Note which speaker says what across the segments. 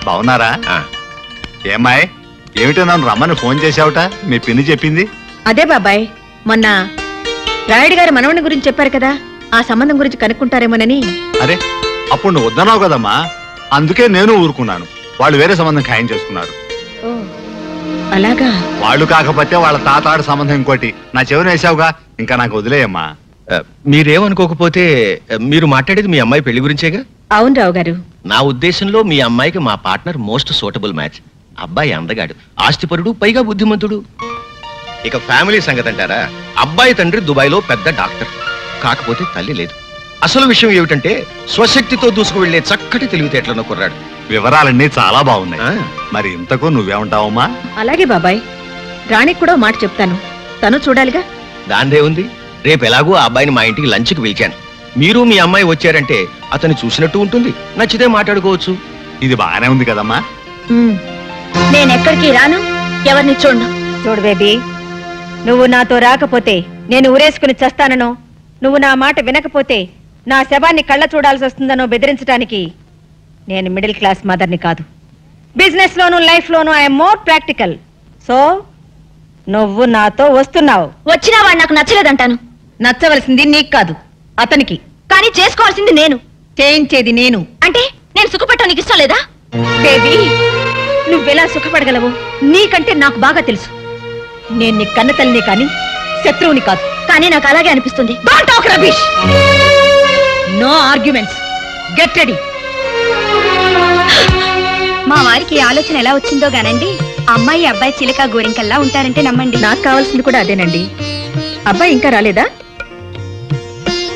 Speaker 1: బాగున్నారా? ఏమాయ్, ఏమిటో నన్ను రమ్మని ఫోన్ చేశావుట? మీ పిన్ని చెప్పింది.
Speaker 2: అదే బాబాయ్, మొన్న రాయుడు గారి మనవని గురించి చెప్పారు కదా, ఆ సంబంధం గురించి కనుక్కుంటారేమోనని.
Speaker 1: అరే, అప్పుడు నువ్వు వద్దన్నావు కదమ్మా, అందుకే నేను ఊరుకున్నాను. వాళ్ళు వేరే సంబంధం ఖాయం చేసుకున్నారు.
Speaker 2: అలాగా?
Speaker 1: వాళ్ళు కాకపోతే వాళ్ళ తాతాడు సంబంధం ఇంకోటి. నా చెవిని వేసావుగా, ఇంకా నాకు వదిలేయమ్మా.
Speaker 3: మీరేమనుకోకపోతే మీరు మాట్లాడేది మీ అమ్మాయి పెళ్లి గురించేగా?
Speaker 2: అవును రావు గారు.
Speaker 3: నా ఉద్దేశంలో మీ అమ్మాయికి మా పార్ట్నర్ మోస్ట్ సూటబుల్ మ్యాచ్. అబ్బాయి అందగాడు, ఆస్తిపరుడు, పైగా బుద్ధిమంతుడు. ఇక ఫ్యామిలీ సంగతి అంటారా, అబ్బాయి తండ్రి దుబాయ్లో పెద్ద డాక్టర్, కాకపోతే తల్లి లేదు. అసలు విషయం ఏమిటంటే స్వశక్తితో దూసుకు వెళ్లే చక్కటి తెలివితేటలను కుర్రాడు.
Speaker 1: వివరాలన్నీ చాలా బాగున్నాయి. మరి ఇంతకు నువ్వేమంటావమ్మా?
Speaker 2: అలాగే బాబాయ్, రాణికి కూడా మాట చెప్తాను, తను చూడాలిగా.
Speaker 3: దాందే ఉంది. రేపు ఎలాగో ఆ అబ్బాయిని మా ఇంటికి లంచ్కి పిలిచాను. మీరు మీ అమ్మాయి వచ్చారంటే అతన్ని చూసినట్టు ఉంటుంది, నచ్చితే మాట్లాడుకోవచ్చు.
Speaker 1: ఇది బాగానే ఉంది కదమ్మా.
Speaker 2: నేనెక్కడికి రాను, ఎవరిని చూడను. చూడు బేబీ, నువ్వు నాతో రాకపోతే నేను ఊరేసుకుని చస్తాననో, నువ్వు నా మాట వినకపోతే నా శవాన్ని కళ్ళ చూడాల్సి వస్తుందనో బెదిరించడానికి నేను మిడిల్ క్లాస్ మదర్ని కాదు. Business loan, life loan I'm more practical. So నువ్వు నాతో వస్తున్నావు. వచ్చినా వాడు నాకు నచ్చలేదంటాను. నచ్చవలసింది నీకు కాదు, అతనికి. కానీ చేసుకోవాల్సింది నేను, చేయించేది నేను. అంటే నేను సుఖపడటం నీకు ఇష్టం లేదా? బేబీ, నువ్వెలా సుఖపడగలవు నీకంటే నాకు బాగా తెలుసు. నేను నీ కన్న తల్లిని కానీ శత్రువుని కాదు. కానీ నాకు అలాగే అనిపిస్తుంది. Don't talk rubbish. No arguments. Get ready.
Speaker 4: మా వారికి ఆలోచన ఎలా వచ్చిందో గానండి, అమ్మాయి అబ్బాయి చిలక గోరింకల్లా ఉంటారంటే నమ్మండి.
Speaker 2: నాకు కావాల్సింది కూడా అదేనండి. అబ్బాయి ఇంకా రాలేదా?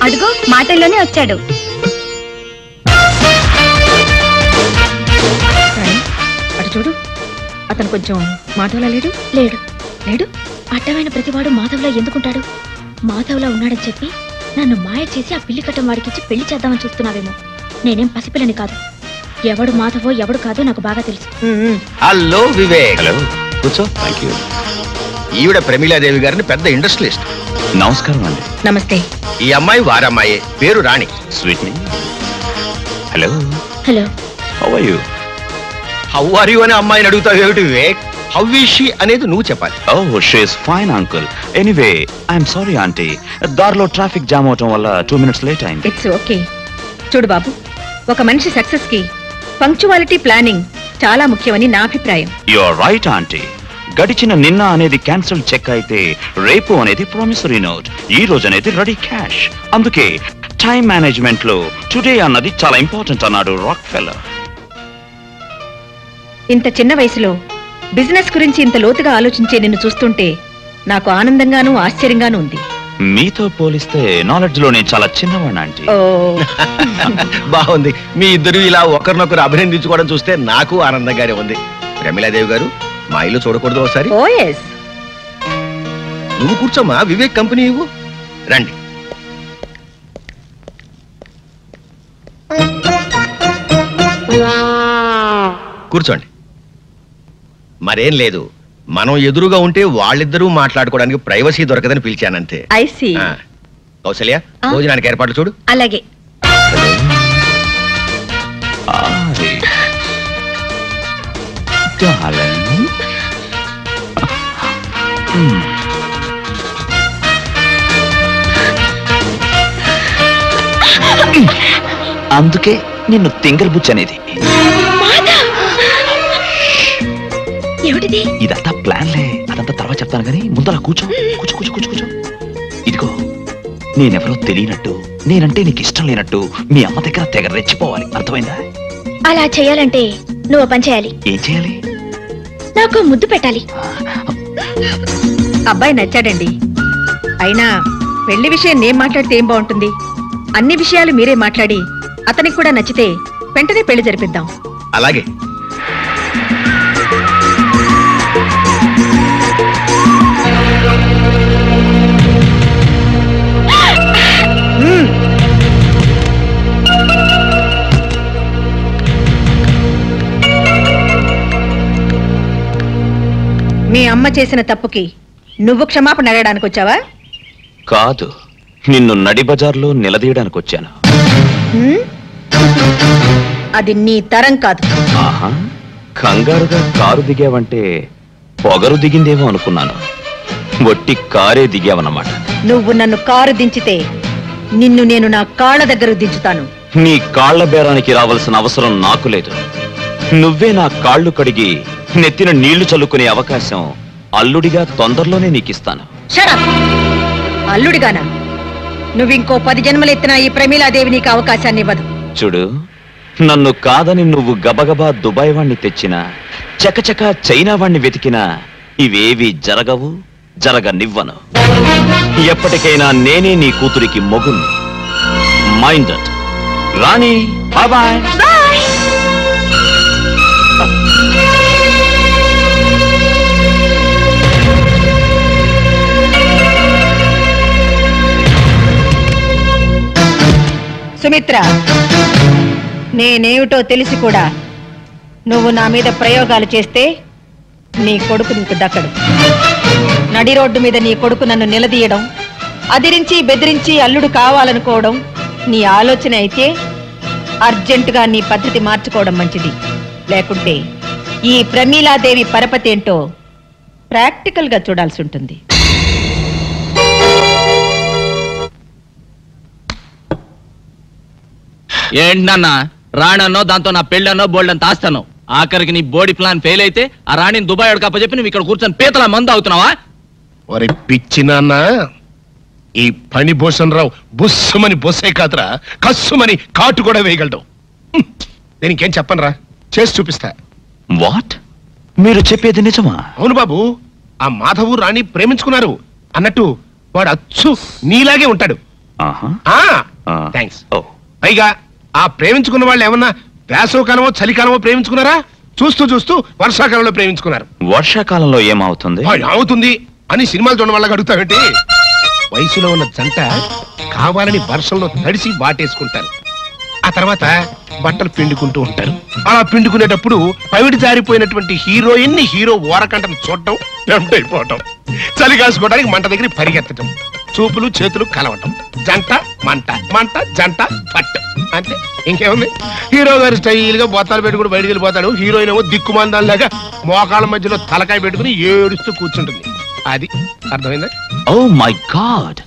Speaker 4: అడుగో మాటల్లోనే వచ్చాడు.
Speaker 2: అటు చూడు, అతను కొంచెం మాధవ్లా లేడు.
Speaker 5: లేడు లేడు అడ్డమైన ప్రతివాడు మాధవ్లా ఎందుకుంటాడు? మాధవ్లా ఉన్నాడని చెప్పి నన్ను మాయ చేసి ఆ పిల్లి కట్టం వాడికిచ్చి పెళ్లి చేద్దామని చూస్తున్నావేమో. నేనేం పసిపిల్లని కాదు. ఎవడు మాధవో ఎవడు కాదో నాకు బాగా తెలుసు.
Speaker 3: హలో వివేక్. హలో, కూర్చో. థాంక్యూ. ఈవిడ ప్రమీలాదేవి గారిని పెద్ద ఇండస్ట్రియలిస్ట్.
Speaker 6: నమస్కారం అండి.
Speaker 2: నమస్తే.
Speaker 3: ఈ అమ్మాయి వారమ్మాయే, పేరు రాణి.
Speaker 6: స్వీట్ మీ. Hello
Speaker 5: hello.
Speaker 6: How are you?
Speaker 3: How are you అని అమ్మాయిని అడుగుతావు ఏమిటి వివేక్? హౌ ఈజ్ షీ అనేది నువ్వు చెప్పాలి.
Speaker 6: Oh, she is fine uncle. Anyway I'm sorry aunty, దారిలో ట్రాఫిక్ జామ్ అవటం వల్ల 2 minutes లేట్ అయింది.
Speaker 2: It's okay. చూడు బాబు, ఒక మనిషి సక్సెస్ కి పంక్చువాలిటీ, ప్లానింగ్ చాలా ముఖ్యమని నా అభిప్రాయం.
Speaker 6: You are right aunty. గడిచిన నిన్న అనేది క్యాన్సిల్ చెక్ అయితే రేపు అనేది ప్రామిసరీ నోట్, ఈ రోజు అనేది రెడీ క్యాష్. అందుకే టైం మేనేజ్మెంట్ లో టుడే అన్నది చాలా ఇంపార్టెంట్ అన్నాడు రాక్ ఫెల్లర్.
Speaker 2: ఇంత చిన్న వయసులో బిజినెస్ గురించి ఇంత లోతుగా ఆలోచించే నిన్ను చూస్తుంటే నాకు ఆనందంగానూ ఆశ్చర్యంగానూ ఉంది.
Speaker 6: మీతో పోలిస్తే నాలెడ్జ్ లో నేను చాలా చిన్నవాడిని ఆంటీ.
Speaker 3: బాగుంది. మీ ఇద్దరు ఇలా ఒకరినొకరు అభినందించుకోవడం చూస్తే నాకు ఆనందంగానే ఉంది. ప్రమీలాదేవి గారు, మా ఇల్లు చూడకూడదు ఒకసారి?
Speaker 2: ఓ yes.
Speaker 3: నువ్వు కూర్చోమ్మా, వివేక్ కంపెనీ ఇవ్వు. రండి. కూర్చోండి. మరేం లేదు, మనం ఎదురుగా ఉంటే వాళ్ళిద్దరూ మాట్లాడుకోవడానికి ప్రైవసీ దొరకదని పిలిచానంతే.
Speaker 2: I see.
Speaker 3: కౌసల్య, భోజనానికి ఏర్పాట్లు చూడు.
Speaker 2: అలాగే.
Speaker 6: అందుకే నిన్ను తింగల్ బుచ్ అనేది.
Speaker 5: ఏమిటిది?
Speaker 6: ఇదంతా ప్లాన్లే, అదంతా తర్వాత చెప్తాను కానీ ముందర కూర్చో. కూర్చో కూర్చో కూర్చో కూర్చో. ఇదిగో, నేనెవరో తెలియనట్టు, నేనంటే నీకు ఇష్టం లేనట్టు మీ అమ్మ దగ్గర తెగ రెచ్చిపోవాలి, అర్థమైందా?
Speaker 5: అలా చేయాలంటే నువ్వు పని చేయాలి.
Speaker 6: ఏం చేయాలి?
Speaker 5: నాకు ముద్దు పెట్టాలి.
Speaker 2: అబ్బాయి నచ్చాడండి. అయినా పెళ్లి విషయం నేను మాట్లాడితే ఏం బాగుంటుంది? అన్ని విషయాలు మీరే మాట్లాడి అతనికి కూడా నచ్చితే వెంటనే పెళ్లి జరిపిద్దాం.
Speaker 3: అలాగే.
Speaker 2: మీ అమ్మ చేసిన తప్పుకి నువ్వు క్షమాపణ అడగడానికి వచ్చావా?
Speaker 6: కాదు, నిన్ను నడి బజార్లో నిలదీయడానికి వచ్చాను.
Speaker 2: అది నీ తరం కాదు.
Speaker 6: ఆహా, కంగారుగా కారు దిగావంటే పొగరు దిగిందేమో అనుకున్నాను. ఒట్టి కారే దిగావన్నమాట.
Speaker 2: నువ్వు నన్ను కారు దించితే నిన్ను నేను నా కాళ్ళ దగ్గర దించుతాను.
Speaker 6: నీ కాళ్ల బేరానికి రావాల్సిన అవసరం నాకు లేదు. నువ్వే నా కాళ్ళు కడిగి నెత్తిన నీళ్లు చల్లుకునే అవకాశం అల్లుడిగా తొందరలోనే నీకిస్తాను.
Speaker 2: అల్లుడిగానా? నువ్వింకో 10 జన్మలెత్తినా ఈ ప్రమీలాదేవి నీకు అవకాశాన్ని ఇవ్వదు.
Speaker 6: చూడు, నన్ను కాదని నువ్వు గబగబా దుబాయ్ వాణ్ణి తెచ్చినా, చకచక చైనా వాణ్ణి వెతికినా ఇవేవి జరగవు, జరగనివ్వను. ఎప్పటికైనా నేనే నీ కూతురికి మొగుణ్ణి. Mind that. Rani, bye bye.
Speaker 2: Sumitra, నేనేమిటో తెలిసి కూడా నువ్వు నా మీద ప్రయోగాలు చేస్తే నీ కొడుకు నీకు దక్కడు. నడి రోడ్డు మీద నీ కొడుకు నన్ను నిలదీయడం, అదిరించి బెదిరించి అల్లుడు కావాలనుకోవడం నీ ఆలోచన అయితే అర్జెంటుగా నీ పద్ధతి మార్చుకోవడం మంచిది. లేకుంటే ఈ ప్రమీలాదేవి పరపతి ఏంటో ప్రాక్టికల్ గా చూడాల్సి ఉంటుంది.
Speaker 7: ఏంటన్నా రాణన్నో దాంతో నా పెళ్ళన్నో బోల్డంత ఆస్తాను. ఆఖరికి నీ బోడీ ప్లాన్ ఫెయిల్ అయితే ఆ రాణిని దుబాయ్ అడకప్పచెప్పి నువ్వు ఇక్కడ కూర్చొని పీతల మందు అవుతున్నావా?
Speaker 8: ఒరే పిచ్చి నాన్న, ఈ పని భూషణరావు బుస్సుమని బొస్సే కాదురా, కస్సుమని కాటు కూడా వేయగలడు. నేను ఇంకేం చెప్పనురా, చేసి చూపిస్తా.
Speaker 6: వాట్? మీరు చెప్పేది నిజమా?
Speaker 8: అవును బాబు, ఆ మాధవు రాణి ప్రేమించుకున్నారు అన్నట్టు వాడు అచ్చు నీలాగే ఉంటాడు. థ్యాంక్స్. పైగా ఆ ప్రేమించుకున్న వాళ్ళు ఏమన్నా వేసవకాలమో చలికాలమో ప్రేమించుకున్నారా? చూస్తూ చూస్తూ వర్షాకాలంలో ప్రేమించుకున్నారు.
Speaker 6: వర్షాకాలంలో ఏమవుతుంది?
Speaker 8: అవుతుంది అని సినిమాలు చూడడం వల్ల అడుగుతావేంటి? వయసులో ఉన్న జంట కావాలని వర్షంలో తడిసి వాటేసుకుంటారు. ఆ తర్వాత బట్టలు పిండుకుంటూ ఉంటారు. అలా పిండుకునేటప్పుడు పవిడి జారిపోయినటువంటి హీరోయిన్ ని హీరో ఓరకంటను చూడటం, టెంప్ట్ అయిపోవటం, చలి కాసుకోవడానికి మంట దగ్గర పరిగెత్తటం, చూపులు చేతులు కలవటం, జంట మంట, మంట జంట పట్టు. అంతే, ఇంకేముంది? హీరో గారు స్టైల్ గా బొత్తాలు పెట్టుకుని బయటికి వెళ్ళిపోతాడు. హీరోయిన్ ఏమో దిక్కుమందాలాగా మోకాళ్ళ మధ్యలో తలకాయ పెట్టుకుని ఏడుస్తూ కూర్చుంటుంది. అది అర్థమైందా?
Speaker 6: ఓ మై గాడ్,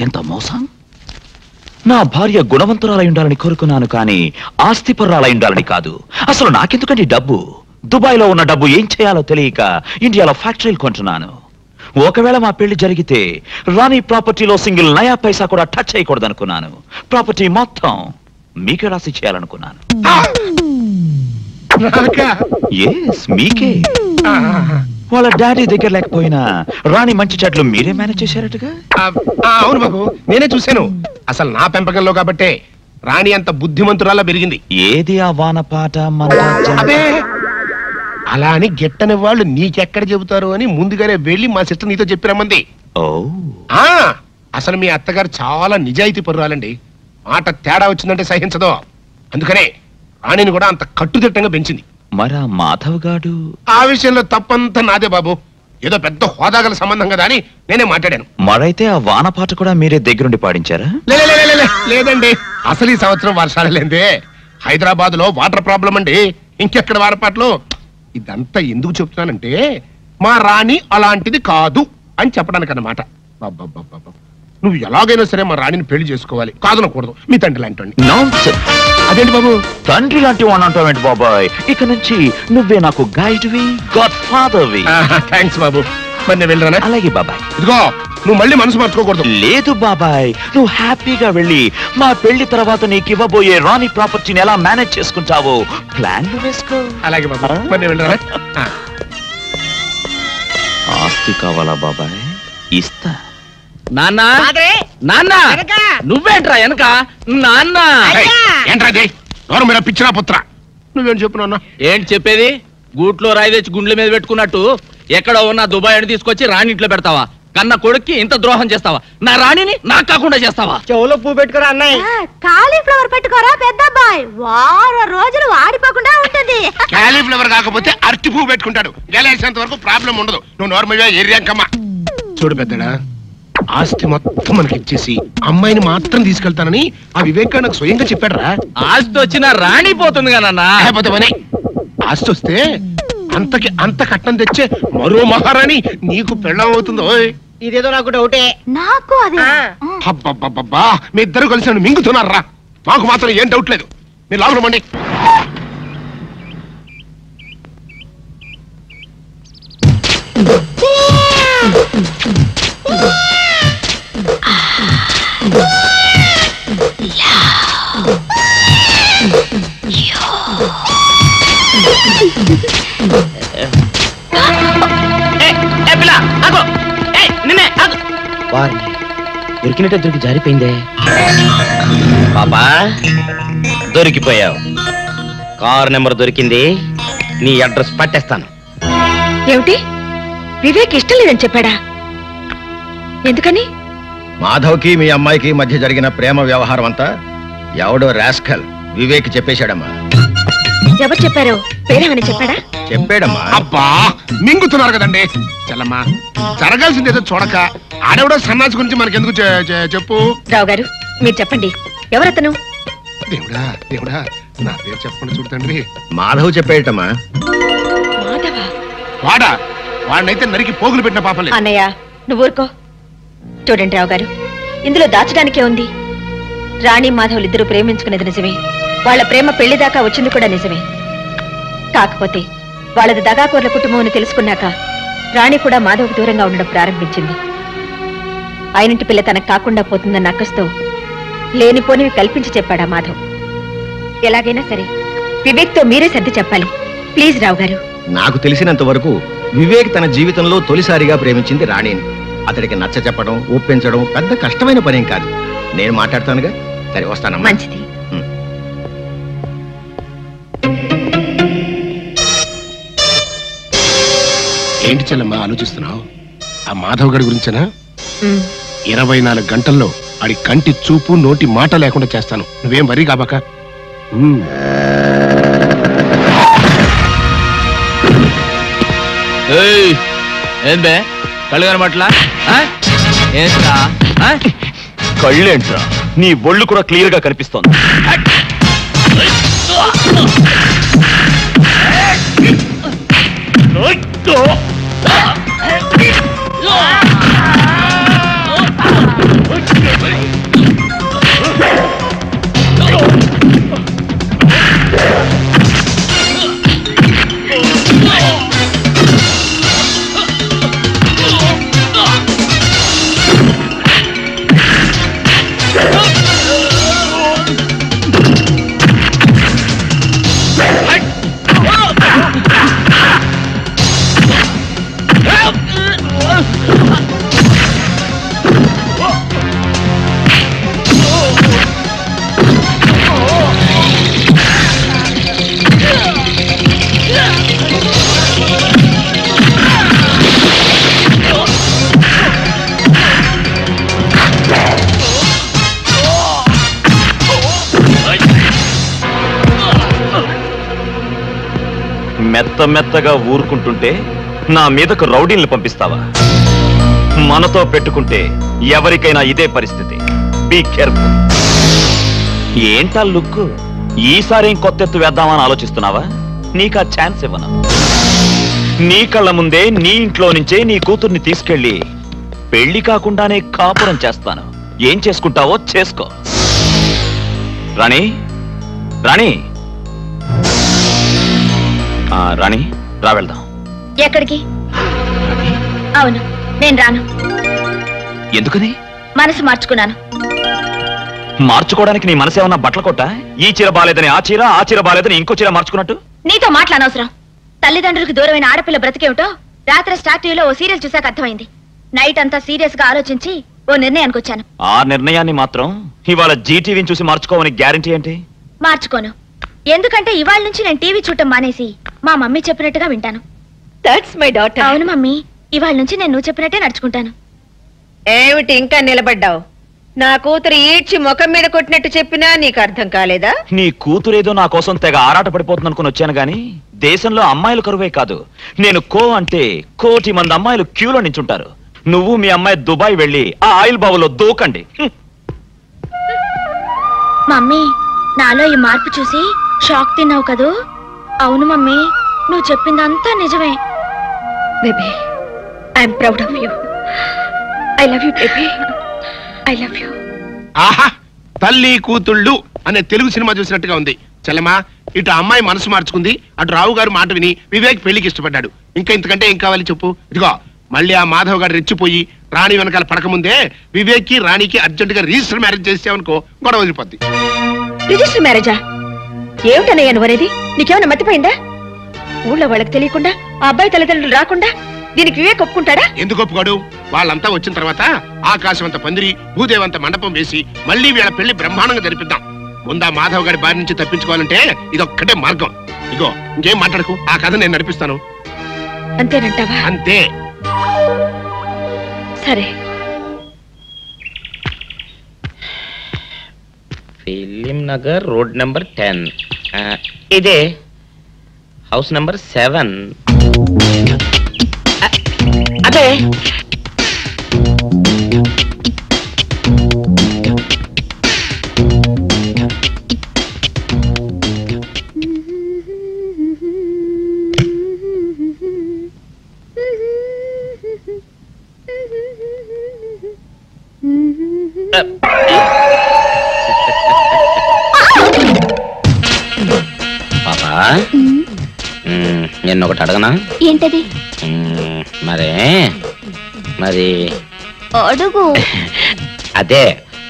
Speaker 6: ఎంత మోసం! నా భార్య గుణవంతురాలై ఉండాలని కోరుకున్నాను, కానీ ఆస్తిపరురాలై ఉండాలని కాదు. అసలు నాకెందుకండి డబ్బు? దుబాయ్ లో ఉన్న డబ్బు ఏం చేయాలో తెలియక ఇండియాలో ఫ్యాక్టరీలు కొంటున్నాను. ఒకవేళ మా పెళ్లి జరిగితే రాణి ప్రాపర్టీలో సింగిల్ నయా పైసా కూడా టచ్ చేయకూడదనుకున్నాను. ప్రాపర్టీ మొత్తం మీకే రాసి చేయాలనుకున్నాను. ఎస్, మీకే. వాళ్ళ డాడీ దగ్గర లేకపోయినా రాణి మంచి చెట్లు మీరే మేనేజ్ చేశారటగా?
Speaker 8: అవును బాబు, నేనే చూశాను. అసలు నా పెంపకంలో కాబట్టే రాణి అంత బుద్ధిమంతురాలా పెరిగింది.
Speaker 6: ఏది ఆ వానపాట మన
Speaker 8: అలా అని గిట్టని వాళ్ళు నీకెక్కడ చెబుతారు అని ముందుగానే వెళ్ళి మా సిస్టర్ నీతో చెప్పిరమ్మంది. అసలు మీ అత్తగారు చాలా నిజాయితీ పరురాలండి. మాట తేడా వచ్చిందంటే సహించదు. అందుకనే రాణిని కూడా అంత కట్టుదిట్టంగా పెంచింది.
Speaker 6: మరా మాధవ్ గాడు?
Speaker 8: ఆ విషయంలో తప్పంతా నాదే బాబు. ఏదో పెద్ద హోదాగల సంబంధం కదా అని నేనే మాట్లాడాను.
Speaker 6: మరైతే ఆ వానపాట కూడా మీరే దగ్గరుండి పాడించారా?
Speaker 8: లేదండి, అసలు ఈ సంవత్సరం వర్షాలు లేదే. హైదరాబాద్ లో వాటర్ ప్రాబ్లం అండి. ఇంకెక్కడ వానపాటలు? ఇదంతా ఎందుకు చెప్తున్నానంటే మా రాణి అలాంటిది కాదు అని చెప్పడానికి అన్నమాట. నువ్వు ఎలాగైనా సరే మా రాణిని పెళ్లి చేసుకోవాలి, కాదనకూడదు. మీ తండ్రి లాంటి. అదేంటి బాబు
Speaker 6: తండ్రి లాంటి వాడు అంటావేంటి బాబాయ్? ఇక నుంచి నువ్వే నాకు గైడ్వి, గాడ్ ఫాదర్వి.
Speaker 8: థ్యాంక్స్ బాబు. మరి నేను వెళ్ళరానా?
Speaker 6: అలాగే బాబాయ్.
Speaker 8: ఇదిగో, నువ్వు మళ్ళీ మనసు మార్చుకోకూడదు.
Speaker 6: లేదు బాబాయ్, నువ్వు హ్యాపీగా వెళ్ళి మా పెళ్లి తర్వాత నీకు ఇవ్వబోయే రాణి ప్రాపర్టీని ఎలా మేనేజ్ చేసుకుంటావో ప్లాన్లు వేసుకో.
Speaker 8: అలాగే బాబా. మరి నేను వెళ్ళరానా?
Speaker 6: ఆస్తి కావాలా బాబాయ్? ఇస్తా.
Speaker 7: నాన్న, నాన్న, నువ్వేంట్రా వెనక? నాన్న
Speaker 8: ఏంట్రా ఎవరు మీరు పిచ్చినా పుత్ర? నువ్వేం చెప్పు నాన్న?
Speaker 7: ఏంటి చెప్పేది? గూట్లో రాయి తెచ్చి గుండెల మీద పెట్టుకున్నట్టు ఎక్కడో ఉన్న దుబాయ్ అని తీసుకొచ్చి రాణి ఇంట్లో పెడతావా? కన్న కొడుక్కి ఇంత ద్రోహం చేస్తావా? నా రాణిని నాకు కాకుండా చేస్తావా?
Speaker 9: చెవులో పువ్వు పెట్టుకోరా అన్నయ్య.
Speaker 10: కాలీఫ్లవర్ పెట్టుకోరా పెద్దబ్బాయి, వారం రోజులు వాడిపోకుండా ఉంటుంది.
Speaker 8: కాలీఫ్లవర్ కాకపోతే అరటి పువ్వు పెట్టుకుంటాడు. గెలేసేంత వరకు ప్రాబ్లం ఉండదు. నువ్వు నార్మల్గా ఏరియాకమ్మా. చూడు పెద్దడా, ఆస్తి మొత్తం మనకి ఇచ్చేసి అమ్మాయిని మాత్రం తీసుకెళ్తానని ఆ వివేక్ నాకు స్వయంగా చెప్పాడురా.
Speaker 7: ఆస్తి వచ్చినా రాణిపోతుంది కానన్నా.
Speaker 8: ఆస్తి వస్తే అంతకి అంత కట్నం తెచ్చే మరో మహారాణి నీకు పెళ్ళం అవుతుందో.
Speaker 9: ఇదేదో నాకు డౌటే.
Speaker 10: నాకు అదే.
Speaker 8: అబ్బబ్బబ్బబ్బా మీ ఇద్దరు కలిసి నన్ను మింగుతున్నారా? మాకు మాత్రం ఏం డౌట్ లేదు. మీరు లోపల మండి.
Speaker 9: దొరికినట్టే దొరికి జారిపోయిందే. పాపా దొరికిపోయావు. కారు నెంబర్ దొరికింది. నీ అడ్రస్ పట్టేస్తాను.
Speaker 2: ఏమిటి? వివేక్ ఇష్టం లేదని చెప్పాడా? ఎందుకని?
Speaker 3: మాధవ్కి మీ అమ్మాయికి మధ్య జరిగిన ప్రేమ వ్యవహారం అంతా ఎవడో రాస్కల్ వివేక్ చెప్పేశాడమ్మా.
Speaker 2: ఎవరు చెప్పారో పేరేమని చెప్పాడా?
Speaker 3: చెప్పాడమ్మా.
Speaker 8: అబ్బా మింగుతున్నారు కదండి. చల్లమ్మా జరగాల్సింది ఏదో చూడక ఆడెవడో సన్నాసి గురించి మనకెందుకు చెప్పు.
Speaker 2: రావు గారు మీరు చెప్పండి, ఎవరతను?
Speaker 8: దేవుడా దేవుడా నా పేరు చెప్పండి చూడండి.
Speaker 3: మాధవ్ చెప్పేటమ్మా.
Speaker 2: మాధవా?
Speaker 8: వాడా? వాడినైతే నరికి పోగులు పెట్టిన పాపలే.
Speaker 2: అన్నయ్య నువ్వు ఊరుకో. చూడండి రావు గారు, ఇందులో దాచడానికే ఉంది. రాణి మాధవులు ఇద్దరు ప్రేమించుకునేది నిజమే. వాళ్ళ ప్రేమ పెళ్లి దాకా వచ్చింది కూడా నిజమే. కాకపోతే వాళ్ళది దగాకోర్ల కుటుంబం అని తెలుసుకున్నాక రాణి కూడా మాధవ్కు దూరంగా ఉండడం ప్రారంభించింది. ఆయనింటి పిల్ల తనకు కాకుండా పోతుందన్న అక్కస్తో లేనిపోనివి కల్పించి చెప్పాడా మాధవ్. ఎలాగైనా సరే వివేక్తో మీరే సర్ది చెప్పాలి ప్లీజ్ రావు గారు.
Speaker 3: నాకు తెలిసినంత వరకు వివేక్ తన జీవితంలో తొలిసారిగా ప్రేమించింది రాణిని. అతడికి నచ్చ చెప్పడం ఒప్పించడం పెద్ద కష్టమైన పనేం కాదు. నేను మాట్లాడతానుగా. సరే వస్తానమ్మా.
Speaker 2: మంచిది.
Speaker 8: ఏంటి చెల్లమ్మా ఆలోచిస్తున్నావు? ఆ మాధవ్ గడి గురించేనా? 24 గంటల్లో ఆడి కంటి చూపు నోటి మాట లేకుండా చేస్తాను. నువ్వేం వరి కాబాక.
Speaker 7: ఏం బే కళ్ళు కనబట్లా?
Speaker 6: కళ్ళేంట్రా? నీ ఒళ్ళు కూడా క్లియర్ గా కనిపిస్తోంది. మెత్త మెత్తగా ఊరుకుంటుంటే నా మీదకు రౌడీల్ని పంపిస్తావా? మనతో పెట్టుకుంటే ఎవరికైనా ఇదే పరిస్థితి. Be careful. ఏంటా లుక్? ఈసారి కొత్త ఎత్తు వేద్దామని ఆలోచిస్తున్నావా? నీకా ఛాన్స్ ఇవ్వను. నీ కళ్ళ ముందే నీ ఇంట్లో నుంచే నీ కూతుర్ని తీసుకెళ్లి పెళ్లి కాకుండానే కాపురం చేస్తాను. ఏం చేసుకుంటావో చేసుకో. రాణి రాణి రాణి రా వెళ్దాం.
Speaker 5: ఎక్కడికి? అవును నేను రాను.
Speaker 6: ఎందుకని?
Speaker 5: మనసు మార్చుకున్నాను.
Speaker 6: మార్చుకోవడానికి నీ మనసు ఏమన్నా బట్టల కొట్ట? ఈ చీర బాలేదని ఆ చీర బాలేదని ఇంకో చీర మార్చుకున్నట్టు?
Speaker 5: నీతో మాట్లాడనవసరం. తల్లిదండ్రులకు దూరమైన ఆడపిల్ల బ్రతికేమిటో రాత్రి స్టార్ టీవీలో ఓ సీరియల్ చూసాక అర్థమైంది. నైట్ అంతా సీరియస్ గా ఆలోచించి ఓ నిర్ణయానికి వచ్చాను.
Speaker 6: ఆ నిర్ణయాన్ని మాత్రం ఇవాళ జీటీవీని చూసి మార్చుకోవని గ్యారంటీ ఏంటి?
Speaker 5: మార్చుకోను. ఎందుకంటే ఇవాళ నుంచి నేను టీవీ చూడటం మానేసి మా మమ్మీ చెప్పినట్టుగా వింటాను.
Speaker 2: That's my daughter.
Speaker 5: అవును మమ్మీ, ఇవాళ నుంచి నేను నువ్వు చెప్పినట్టే నడుచుకుంటాను.
Speaker 2: ఏమిటి ఇంకా నిలబడ్డావు? నా కూతురు ఈడ్చి ముఖం మీద కొట్టినట్టు చెప్పినా నీకు అర్థం కాలేదా?
Speaker 6: నీ కూతురేదో నా కోసం తెగ ఆరాట పడిపోతుంది అనుకుని వచ్చాను గాని దేశంలో అమ్మాయిలు కరువే కాదు. నేను కో అంటే కోటి మంది అమ్మాయిలు క్యూలో నించుంటారు. నువ్వు మీ అమ్మాయి దుబాయ్ వెళ్ళి ఆ ఆయిల్ బావులో దూకండి.
Speaker 5: మమ్మీ నాలో ఈ మార్పు చూసి షాక్ తిన్నావు కదూ? అవును మమ్మీ, నువ్వు చెప్పిందంతా నిజమే.
Speaker 2: Baby, I'm proud of you. I love you baby, I love you.
Speaker 8: ఆహా, తల్లి కూతుళ్ళు అనే తెలుగు సినిమా చూసినట్టుగా ఉంది. చెల్లెమా, ఇటు అమ్మాయి మనసు మార్చుకుంది, అటు రావు గారు మాట విని వివేక్ పెళ్లికి ఇష్టపడ్డాడు. ఇంకా ఇంతకంటే ఏం కావాలి చెప్పు? ఇదిగో మళ్ళీ ఆ మాధవ్ గారు రెచ్చిపోయి రాణి వెనకాల పడకముందే వివేక్ కి రాణికి అర్జెంట్ గా రిజిస్టర్ మ్యారేజ్ చేసావనుకో గొడవ వదిలిపోద్ది.
Speaker 2: రిజిస్టర్ మ్యారేజా? ఏమిటనయ్యా నువ్వనేది? నీకేమైనా మతిపోయిందా? ఊళ్ళో వాళ్ళకి తెలియకుండా ఆ అబ్బాయి తల్లిదండ్రులు రాకుండా దీనికి వివేక్ ఒప్పుకుంటాడా?
Speaker 8: ఎందుకు ఒప్పుకోడు? వాళ్ళంతా వచ్చిన తర్వాత ఆకాశం అంత పందిరి, భూదేవంత మండపం వేసి మళ్ళీ వీళ్ళ పెళ్లి బ్రహ్మాండంగా జరిపిద్దాం. ముందా మాధవ్ గారి బారి నుంచి తప్పించుకోవాలంటే ఇదొక్కటే మార్గం. ఇగో ఇంకేం మాట్లాడకు, ఆ కథ నేను నడిపిస్తాను.
Speaker 2: అంతేనంటావా?
Speaker 8: అంతే.
Speaker 2: సరే.
Speaker 9: Film Nagar road number 10. ఇదే హౌస్ నెంబర్ 7. అదే పాపా, నేను ఒకటి అడగనా?
Speaker 5: ఏంటది?
Speaker 9: మరి
Speaker 5: అడుగు.
Speaker 9: అదే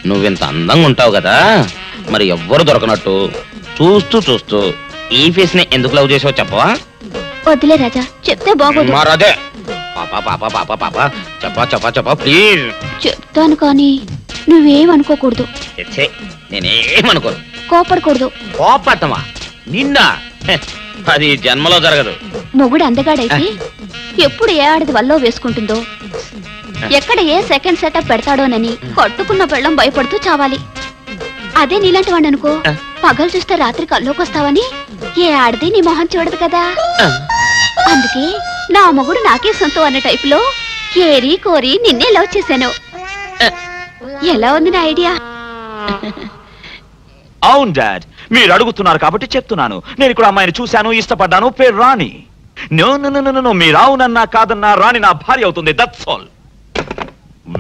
Speaker 9: నువ్వింత అందంగా ఉంటావు కదా, మరి ఎవ్వరు దొరకనట్టు చూస్తూ ఈ ఫేస్ ని ఎందుకు లవ్ చేసావు చెప్పవా?
Speaker 5: వదిలే రాజా, చెప్తే బాగోదు.
Speaker 9: మరదే పాపా పాపా పాపా పాపా చెప్పా ప్లీజ్.
Speaker 5: చెప్తాను కానీ నువ్వేమనుకోకూడదు.
Speaker 9: నేనేమనుకోను.
Speaker 5: కోపడకూడదు.
Speaker 9: కోపడతావా? నిన్న అది జన్మలో జరగదు.
Speaker 5: మొగుడు అందగాడైతే ఎప్పుడు ఏ ఆడది వల్లో వేసుకుంటుందో, ఎక్కడ ఏ సెకండ్ సెటప్ పెడతాడోనని కట్టుకున్న పెళ్ళం భయపడుతూ చావాలి. అదే నీలాంటి వాడు అనుకో, పగలు చూస్తే రాత్రి కల్లోకి వస్తావని ఏ ఆడది నీ మొహం చూడదు కదా. అందుకే నా మొగుడు నాకే సొంతం అనే టైపులో ఏరి కోరి నిన్నే లవ్ చేశాను. ఎలా ఉంది నా ఐడియా?
Speaker 6: అవును డాడ్, మీరు అడుగుతున్నారు కాబట్టి చెప్తున్నాను. నేను ఇక్కడ అమ్మాయిని చూశాను, ఇష్టపడ్డాను. పేరు రాణి. నో, మీరు అవునన్నా కాదన్నా రాణి నా భార్య అవుతుంది. That's all.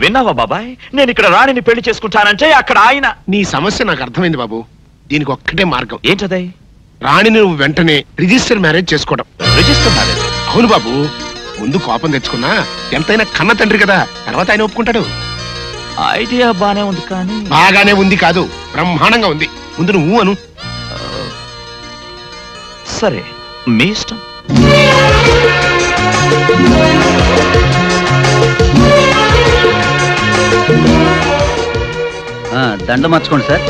Speaker 6: విన్నావా బాబాయ్? నేను ఇక్కడ రాణిని పెళ్లి చేసుకుంటానంటే అక్కడ ఆయన.
Speaker 8: నీ సమస్య నాకు అర్థమైంది బాబు. దీనికి ఒక్కటే మార్గం.
Speaker 6: ఏంటదే?
Speaker 8: రాణిని నువ్వు వెంటనే రిజిస్టర్ మ్యారేజ్ చేసుకోవడం.
Speaker 6: Register marriage?
Speaker 8: అవును బాబు. ముందు కోపం తెచ్చుకున్నా ఎంతైనా కన్న తండ్రి కదా, తర్వాత ఆయన ఒప్పుకుంటాడు.
Speaker 6: ఐడియా బానే ఉంది కానీ.
Speaker 8: బాగానే ఉంది కాదు, బ్రహ్మాండంగా ఉంది. ముందు నువ్వు అను.
Speaker 6: సరే, మీ ఇష్టం.
Speaker 11: దండ మార్చుకోండి సార్.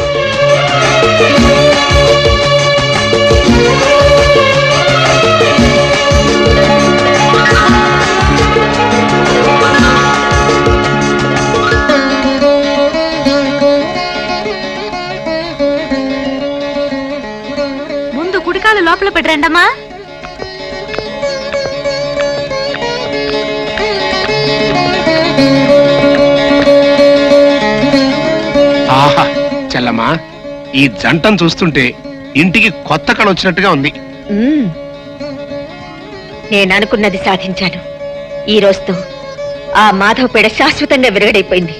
Speaker 10: ముందు కుడికాలు లోపల పెట్టరండమ్మా.
Speaker 8: ఆహా చెల్లమ్మా, ఈ జంటను చూస్తుంటే ఇంటికి కొత్త కళ వచ్చినట్టుగా ఉంది.
Speaker 2: నేను అనుకున్నది సాధించాను. ఈ రోజుతో ఆ మాధవ్ పేడ శాశ్వతంగా విరగడైపోయింది.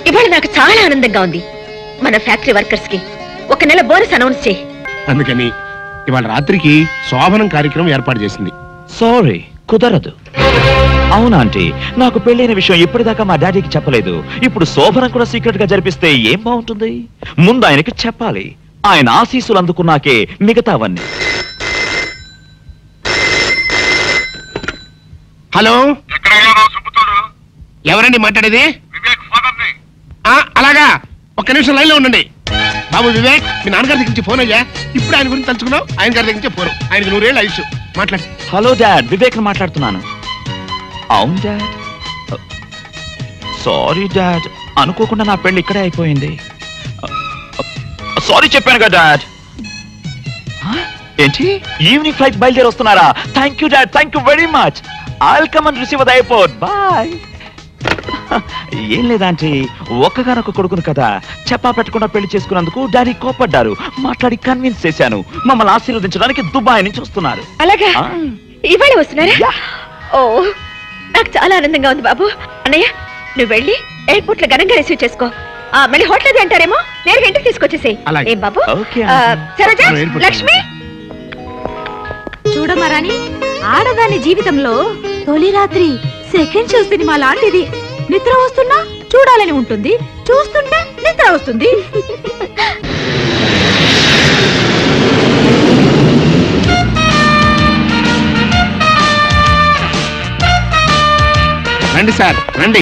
Speaker 2: ఇవాళ నాకు చాలా ఆనందంగా ఉంది. మన ఫ్యాక్టరీ వర్కర్స్ కి 1 నెల బోనస్ అనౌన్స్ చేయి.
Speaker 8: అందుకని ఇవాళ రాత్రికి శోభనం కార్యక్రమం ఏర్పాటు చేసింది.
Speaker 6: సారీ, కుదరదు. అవునా ఆంటీ, నాకు పెళ్ళైన విషయం ఇప్పటిదాకా మా డాడీకి చెప్పలేదు. ఇప్పుడు శోభనం కూడా సీక్రెట్ గా జరిపిస్తే ఏం బాగుంటుంది? ముందు ఆయనకి చెప్పాలి. ఆయన ఆశీస్సులు అందుకున్నాకే మిగతావన్నీ.
Speaker 8: హలో, ఎవరండి మాట్లాడేది? అలాగా, 1 నిమిషం లైన్ లో ఉండండి. బాబు వివేక్, మీ నాన్నగారి దగ్గర నుంచి ఫోన్ అయ్యా. ఇప్పుడు ఆయన గురించి తలుచుకున్నావు. ఆయన గారి దగ్గర నుంచి ఫోన్. ఆయనకి 100 ఏళ్ళ ఆయుష్. మాట్లాడు.
Speaker 6: హలో డాడ్, వివేక్ మాట్లాడుతున్నాను. అవును డాడ్. సారీ డాడ్, అనుకోకుండా నా పెళ్లి ఇక్కడే అయిపోయింది. సారీ చెప్పాను కదా డాడ్. ఏంటి, ఈవినింగ్ ఫ్లైట్ బయలుదేరి వస్తున్నారా? Thank you dad, thank you very much. I will come and receive the airport. Bye. ఏం లేదంటే ఒక్కగానొక్క కొడుకును కదా చెప్పా పెట్టకుండా పెళ్లి చేసుకున్నందుకు డాడీ కోపడ్డారు. మాట్లాడి కన్విన్స్ చేశాను. మమ్మల్ని ఆశీర్వదించడానికి దుబాయ్ నుంచి వస్తున్నారు.
Speaker 2: అలాగా ఇవాళ వస్తున్నారా? ఓ నాకు చాలా ఆనందంగా ఉంది బాబు. అన్నయ్య నువ్వు వెళ్ళి ఎయిర్పోర్ట్ లో ఘనంగా రిసీవ్ చేసుకో. మళ్ళీ హోటల్ అది అంటారేమో, నేరుగా ఇంటికి తీసుకొచ్చేసేయ్. ఏం బాబు? సరోజా, లక్ష్మి
Speaker 10: చూడమరాని ఆడదాని జీవితంలో తొలి రాత్రి సెకండ్ షో సినిమా లాంటిది. నిద్ర వస్తున్నా చూడాలని ఉంటుంది, చూస్తుంటే నిద్ర వస్తుంది.
Speaker 8: రండి సార్ రండి.